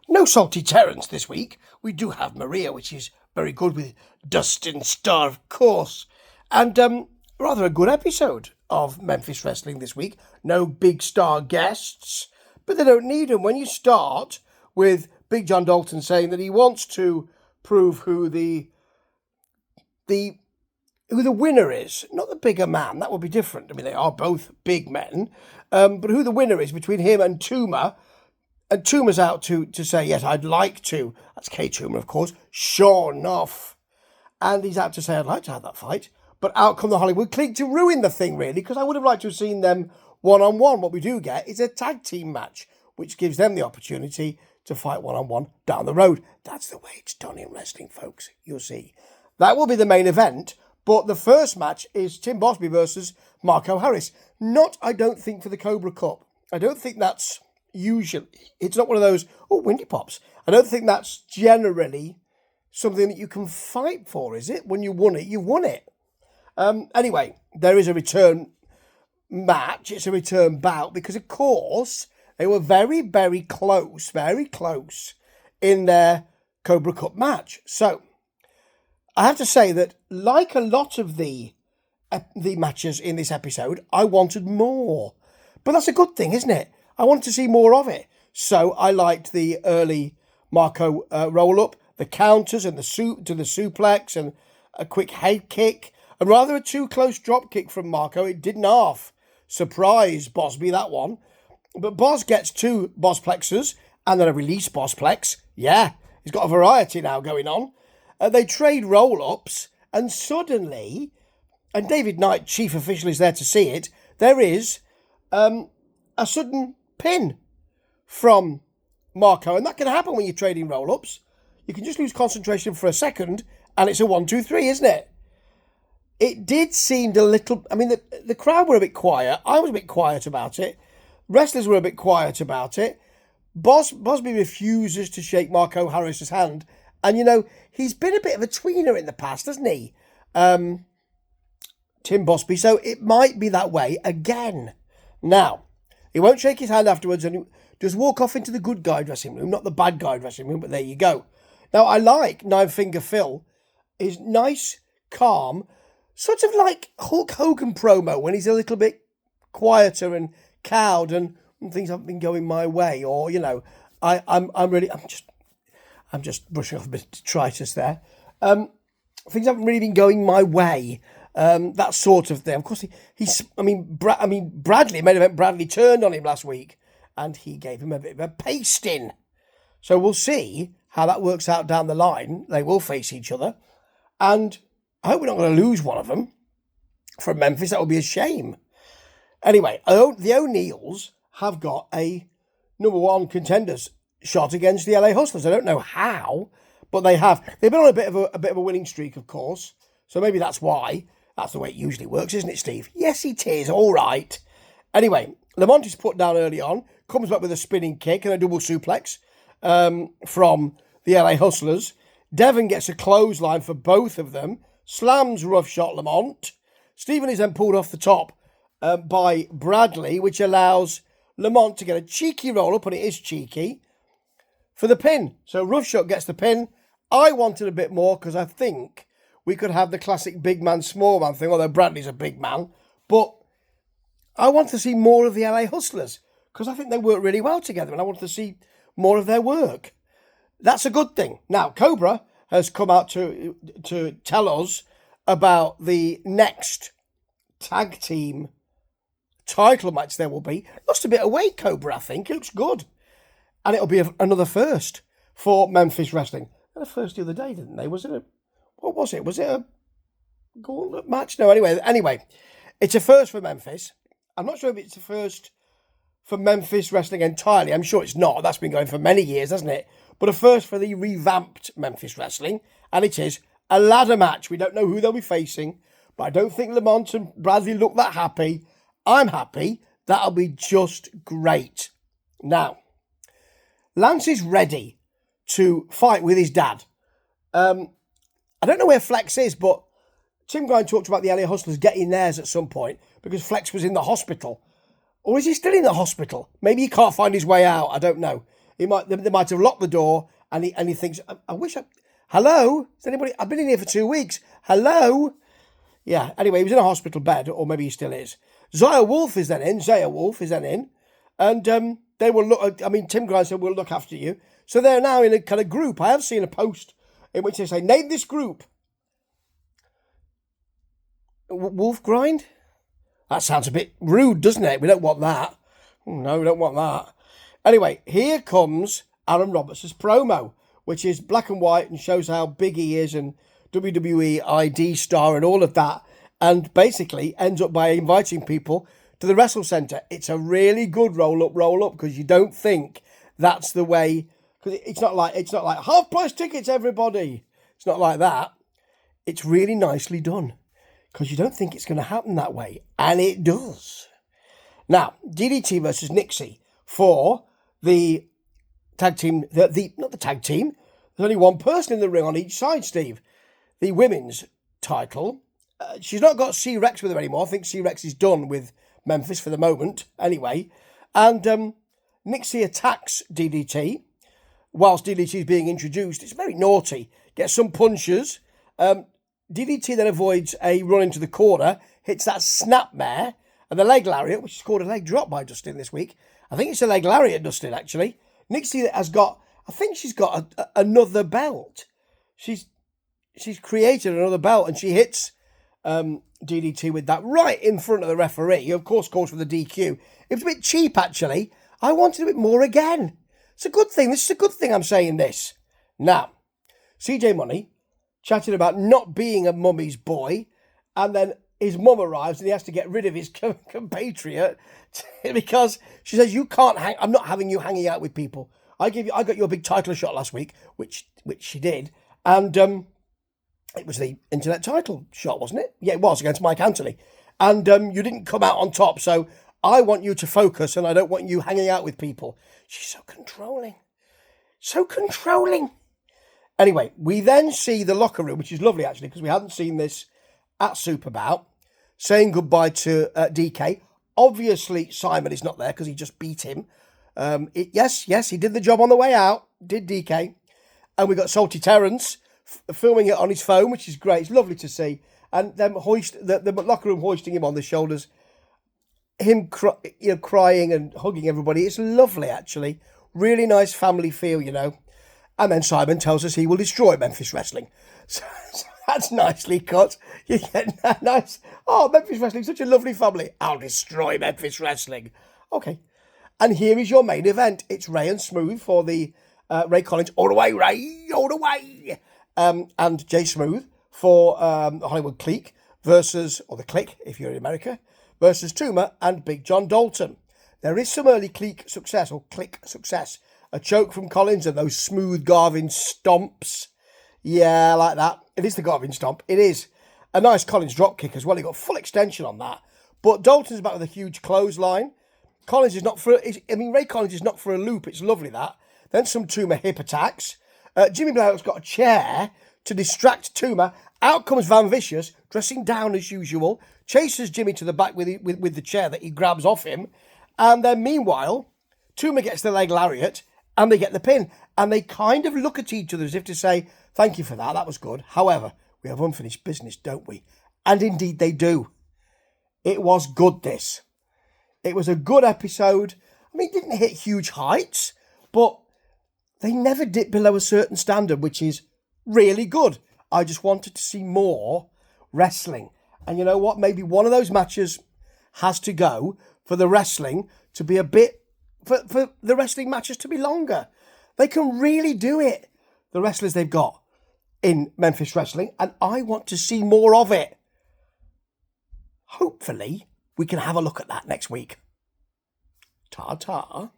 No Salty Terrence this week. We do have Maria, which is very good with Dustin Starr, of course. And rather a good episode of Memphis Wrestling this week. No big star guests, but they don't need them. When you start with Big John Dalton saying that he wants to prove who the winner is, not the bigger man, that would be different. I mean, they are both big men, but who the winner is between him and Tuma. And Tuma's out to say, yes, I'd like to. That's Kay Tuma, of course. Sure enough. And he's out to say, I'd like to have that fight. But out come the Hollywood clique to ruin the thing, really, because I would have liked to have seen them one-on-one. What we do get is a tag team match, which gives them the opportunity to fight one-on-one down the road. That's the way it's done in wrestling, folks. You'll see. That will be the main event. But the first match is Tim Bosby versus Marco Harris. Not, I don't think, for the Cobra Cup. I don't think that's usually, it's not one of those, windy pops. I don't think that's generally something that you can fight for, is it? When you won it, you won it. Anyway, there is a return match. It's a return bout because, of course, they were very, very close in their Cobra Cup match. So, I have to say that, like a lot of the matches in this episode, I wanted more. But that's a good thing, isn't it? I wanted to see more of it. So I liked the early Marco roll-up, the counters and the suplex and a quick head kick. And rather a too close drop kick from Marco. It didn't half surprise Bosby, that one. But Bos gets two Bosplexes and then a release Bosplex. Yeah, he's got a variety now going on. They trade roll-ups and suddenly, and David Knight, chief official, is there to see it, there is a sudden pin from Marco. And that can happen when you're trading roll-ups. You can just lose concentration for a second and it's a 1-2-3, isn't it? It did seem a little, I mean, the crowd were a bit quiet. I was a bit quiet about it. Wrestlers were a bit quiet about it. Bosby refuses to shake Marco Harris's hand. And, you know, he's been a bit of a tweener in the past, hasn't he? Tim Bosby. So it might be that way again. Now, he won't shake his hand afterwards and he just walk off into the good guy dressing room, not the bad guy dressing room, but there you go. Now, I like Nine Finger Phil. He's nice, calm, sort of like Hulk Hogan promo when he's a little bit quieter and cowed and things haven't been going my way, or, you know, I'm just brushing off a bit of detritus there. Things haven't really been going my way. That sort of thing. Of course, Bradley, main event Bradley, turned on him last week and he gave him a bit of a pasting. So we'll see how that works out down the line. They will face each other. And I hope we're not going to lose one of them from Memphis. That would be a shame. Anyway, the O'Neills have got a number one contenders shot against the LA Hustlers. I don't know how, but they have. They've been on a bit of a winning streak, of course. So maybe that's why. That's the way it usually works, isn't it, Steve? Yes, it is. All right. Anyway, Lamont is put down early on, comes back with a spinning kick and a double suplex from the LA Hustlers. Devon gets a clothesline for both of them, slams rough shot Lamont. Stephen is then pulled off the top by Bradley, which allows Lamont to get a cheeky roll-up, and it is cheeky, for the pin. So rough shot gets the pin. I wanted a bit more because I think we could have the classic big man, small man thing, although Bradley's a big man. But I want to see more of the LA Hustlers because I think they work really well together and I want to see more of their work. That's a good thing. Now, Cobra has come out to tell us about the next tag team title match there will be. Lost a bit of weight, Cobra, I think. It looks good. And it'll be another first for Memphis Wrestling. They had a first the other day, didn't they? What was it? Was it a gauntlet match? No, anyway, it's a first for Memphis. I'm not sure if it's a first for Memphis Wrestling entirely. I'm sure it's not. That's been going for many years, hasn't it? But a first for the revamped Memphis Wrestling. And it is a ladder match. We don't know who they'll be facing. But I don't think Lamont and Bradley look that happy. I'm happy. That'll be just great. Now, Lance is ready to fight with his dad. I don't know where Flex is, but Tim Grine talked about the LA Hustlers getting theirs at some point because Flex was in the hospital. Or is he still in the hospital? Maybe he can't find his way out. I don't know. They might have locked the door, and he thinks, I wish hello? Is anybody? I've been in here for 2 weeks. Hello? Yeah, anyway, he was in a hospital bed, or maybe he still is. Zaya Wolf is then in. And they will look, Tim Grimes said, we'll look after you. So they're now in a kind of group. I have seen a post in which they say, name this group. Wolf Grind? That sounds a bit rude, doesn't it? We don't want that. No, we don't want that. Anyway, here comes Aaron Roberts' promo, which is black and white and shows how big he is and WWE ID star and all of that. And basically ends up by inviting people to the Wrestle Centre. It's a really good roll-up, because you don't think that's the way. Because it's not like half-price tickets, everybody. It's not like that. It's really nicely done, because you don't think it's going to happen that way, and it does. Now, DDT versus Nixie for the tag team. Not the tag team. There's only one person in the ring on each side, Steve. The women's title. She's not got C-Rex with her anymore. I think C-Rex is done with Memphis for the moment, anyway. And Nixie attacks DDT whilst DDT is being introduced. It's very naughty. Gets some punches. DDT then avoids a run into the corner, hits that snapmare, and the leg lariat, which is called a leg drop by Dustin this week. I think it's a leg lariat, Dustin, actually. Nixie has got, I think she's got another belt. She's created another belt, and she hits DDT with that right in front of the referee, who of course calls for the DQ. It was a bit cheap, actually. I wanted a bit more again. It's a good thing. This is a good thing I'm saying this. Now, CJ Money chatting about not being a mummy's boy, and then his mum arrives and he has to get rid of his compatriot because she says, you can't hang, I'm not having you hanging out with people. I got you a big title shot last week, which she did, and it was the internet title shot, wasn't it? Yeah, it was, against Mike Anthony. And you didn't come out on top, so I want you to focus and I don't want you hanging out with people. She's so controlling. So controlling. Anyway, we then see the locker room, which is lovely, actually, because we hadn't seen this at Superbout, saying goodbye to DK. Obviously, Simon is not there because he just beat him. Yes, he did the job on the way out, did DK. And we got Salty Terrence filming it on his phone, which is great. It's lovely to see. And them the locker room hoisting him on the shoulders, him crying and hugging everybody. It's lovely, actually. Really nice family feel, And then Simon tells us he will destroy Memphis Wrestling. So that's nicely cut. You get that nice. Oh, Memphis Wrestling, such a lovely family. I'll destroy Memphis Wrestling. Okay. And here is your main event. It's Ray and Smooth for the Ray Collins. All the way, Ray. All the way. And Jay Smooth for Hollywood Clique versus, or the Clique, if you're in America, versus Tuma and Big John Dalton. There is some early Clique success, or Clique success. A choke from Collins and those smooth Garvin stomps. Yeah, like that. It is the Garvin stomp. It is. A nice Collins drop kick as well. He got full extension on that. But Dalton's back with a huge clothesline. Collins is not for... Ray Collins is not for a loop. It's lovely, that. Then some Tuma hip attacks. Jimmy Blair's got a chair to distract Tuma. Out comes Van Vicious, dressing down as usual. Chases Jimmy to the back with the chair that he grabs off him. And then meanwhile, Tuma gets the leg lariat and they get the pin. And they kind of look at each other as if to say, thank you for that, that was good. However, we have unfinished business, don't we? And indeed they do. It was good, this. It was a good episode. I mean, it didn't hit huge heights, but they never dipped below a certain standard, which is really good. I just wanted to see more wrestling. And you know what? Maybe one of those matches has to go for the wrestling to be a bit... For the wrestling matches to be longer. They can really do it, the wrestlers they've got in Memphis Wrestling, and I want to see more of it. Hopefully, we can have a look at that next week. Ta-ta.